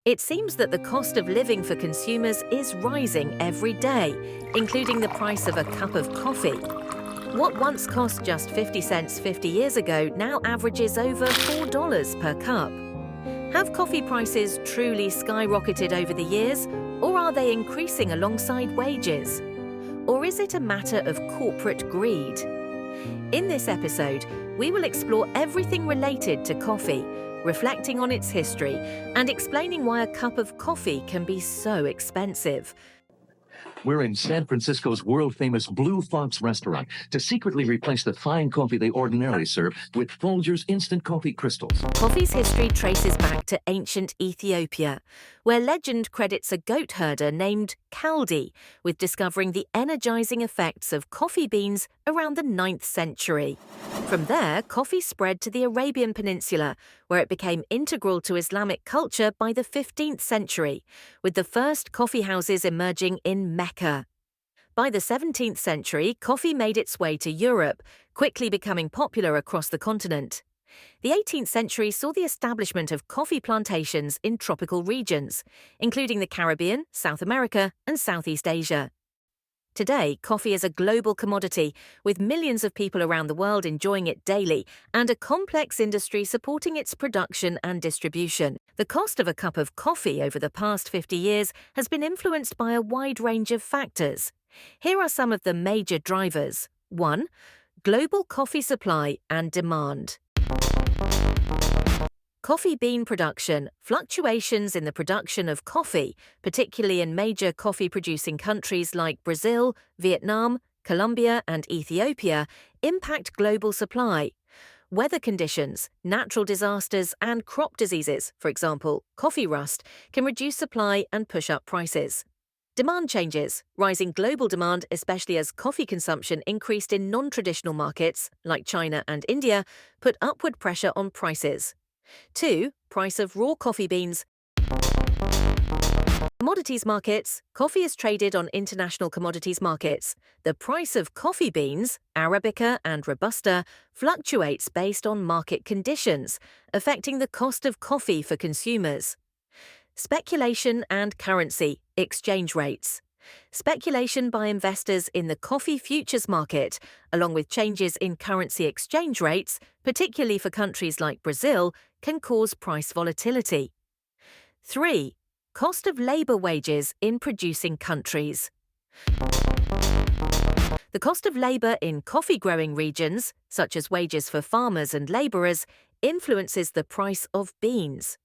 It seems that the cost of living for consumers is rising every day, including the price of a cup of coffee. What once cost just 50 cents 50 years ago now averages over $4 per cup. Have coffee prices truly skyrocketed over the years, or are they increasing alongside wages? Or is it a matter of corporate greed? In this episode, we will explore everything related to coffee, reflecting on its history and explaining why a cup of coffee can be so expensive. We're in San Francisco's world-famous Blue Fox restaurant to secretly replace the fine coffee they ordinarily serve with Folgers instant coffee crystals. Coffee's history traces back to ancient Ethiopia, where legend credits a goat herder named Kaldi with discovering the energizing effects of coffee beans around the 9th century. From there, coffee spread to the Arabian Peninsula, where it became integral to Islamic culture by the 15th century, with the first coffee houses emerging in Mecca. By the 17th century, coffee made its way to Europe, quickly becoming popular across the continent. The 18th century saw the establishment of coffee plantations in tropical regions, including the Caribbean, South America, and Southeast Asia. Today, coffee is a global commodity, with millions of people around the world enjoying it daily and a complex industry supporting its production and distribution. The cost of a cup of coffee over the past 50 years has been influenced by a wide range of factors. Here are some of the major drivers. 1. Global coffee supply and demand. Coffee bean production. Fluctuations in the production of coffee, particularly in major coffee-producing countries like Brazil, Vietnam, Colombia, and Ethiopia, impact global supply. Weather conditions, natural disasters, and crop diseases, for example, coffee rust, can reduce supply and push up prices. Demand changes. Rising global demand, especially as coffee consumption increased in non-traditional markets, like China and India, put upward pressure on prices. 2. Price of raw coffee beans. Commodities markets. Coffee is traded on international commodities markets. The price of coffee beans, Arabica and Robusta, fluctuates based on market conditions, affecting the cost of coffee for consumers. Speculation and currency, exchange rates. Speculation by investors in the coffee futures market, along with changes in currency exchange rates, particularly for countries like Brazil, can cause price volatility. 3. Cost of labor wages in producing countries. The cost of labor in coffee-growing regions, such as wages for farmers and laborers, influences the price of beans.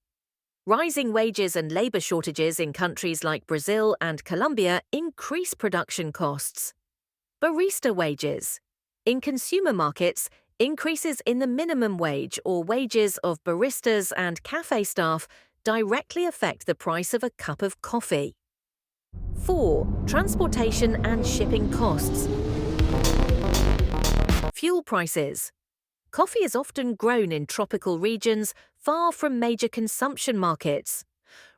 Rising wages and labor shortages in countries like Brazil and Colombia increase production costs. Barista wages. In consumer markets, increases in the minimum wage or wages of baristas and cafe staff directly affect the price of a cup of coffee. 4. Transportation and shipping costs. Fuel prices. Coffee is often grown in tropical regions far from major consumption markets.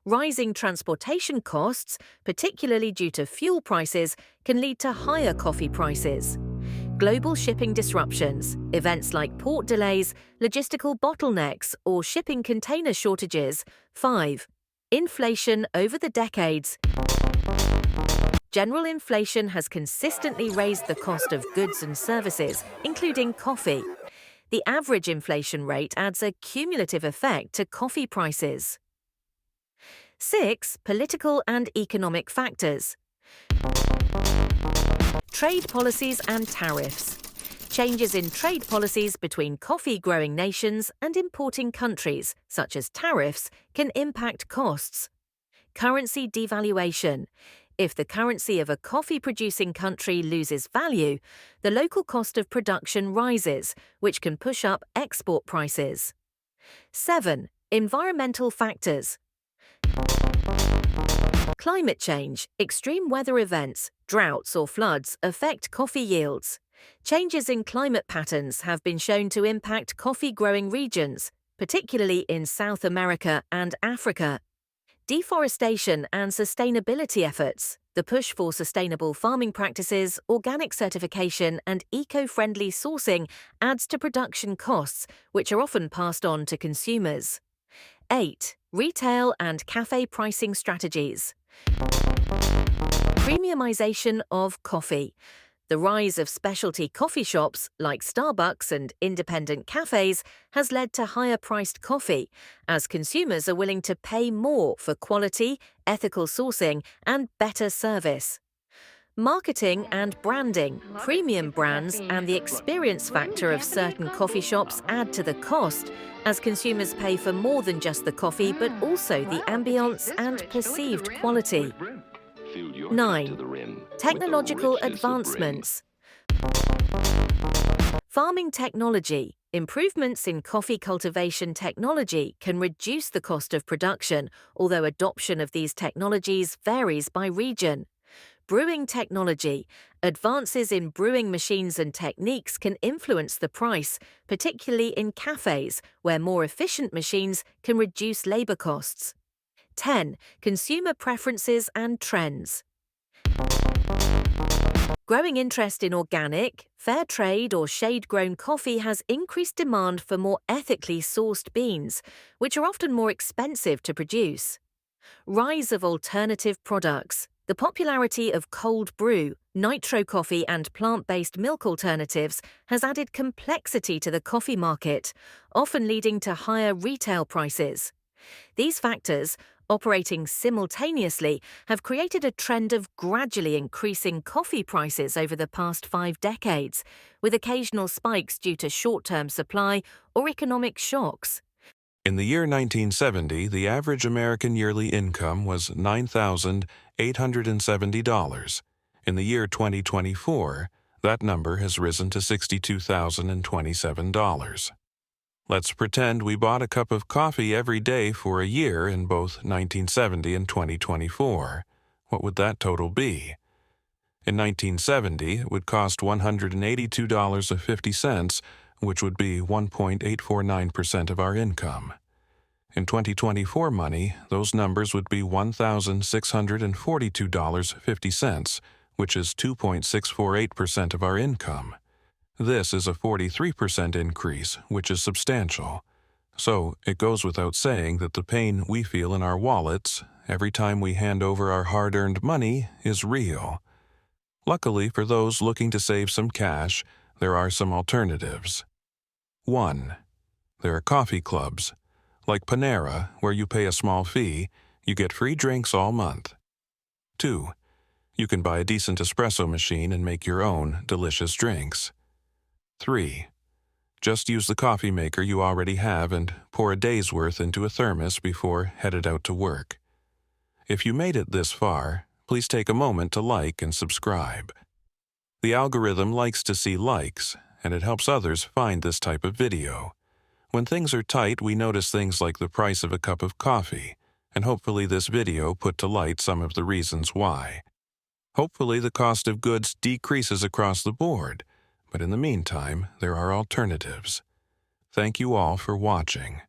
Rising transportation costs, particularly due to fuel prices, can lead to higher coffee prices. Global shipping disruptions, events like port delays, logistical bottlenecks, or shipping container shortages. 5. Inflation over the decades. General inflation has consistently raised the cost of goods and services, including coffee. The average inflation rate adds a cumulative effect to coffee prices. 6. Political and economic factors. Trade policies and tariffs. Changes in trade policies between coffee-growing nations and importing countries, such as tariffs, can impact costs. Currency devaluation. If the currency of a coffee-producing country loses value, the local cost of production rises, which can push up export prices. 7. Environmental factors. Climate change, extreme weather events, droughts or floods affect coffee yields. Changes in climate patterns have been shown to impact coffee-growing regions, particularly in South America and Africa. Deforestation and sustainability efforts. The push for sustainable farming practices, organic certification, and eco-friendly sourcing adds to production costs, which are often passed on to consumers. 8. Retail and cafe pricing strategies. Premiumization of coffee. The rise of specialty coffee shops like Starbucks and independent cafes has led to higher-priced coffee, as consumers are willing to pay more for quality, ethical sourcing, and better service. Marketing and branding, premium brands, and the experience factor of certain coffee shops add to the cost, as consumers pay for more than just the coffee but also the ambience and perceived quality. 9. Technological advancements. Farming technology. Improvements in coffee cultivation technology can reduce the cost of production, although adoption of these technologies varies by region. Brewing technology. Advances in brewing machines and techniques can influence the price, particularly in cafes, where more efficient machines can reduce labor costs. 10. Consumer preferences and trends. Growing interest in organic, fair trade, or shade-grown coffee has increased demand for more ethically sourced beans, which are often more expensive to produce. Rise of alternative products. The popularity of cold brew, nitro coffee, and plant-based milk alternatives has added complexity to the coffee market, often leading to higher retail prices. These factors, operating simultaneously, have created a trend of gradually increasing coffee prices over the past 5 decades, with occasional spikes due to short-term supply or economic shocks. In the year 1970, the average American yearly income was $9,870. In the year 2024, that number has risen to $62,027. Let's pretend we bought a cup of coffee every day for a year in both 1970 and 2024. What would that total be? In 1970, it would cost $182.50, which would be 1.849% of our income. In 2024 money, those numbers would be $1,642.50, which is 2.648% of our income. This is a 43% increase, which is substantial. So, it goes without saying that the pain we feel in our wallets every time we hand over our hard-earned money is real. Luckily for those looking to save some cash, there are some alternatives. 1. There are coffee clubs. Like Panera, where you pay a small fee, you get free drinks all month. 2. You can buy a decent espresso machine and make your own delicious drinks. 3. Just use the coffee maker you already have and pour a day's worth into a thermos before headed out to work. If you made it this far, please take a moment to like and subscribe. The algorithm likes to see likes, and it helps others find this type of video. When things are tight, we notice things like the price of a cup of coffee, and hopefully this video put to light some of the reasons why. Hopefully the cost of goods decreases across the board, but in the meantime, there are alternatives. Thank you all for watching.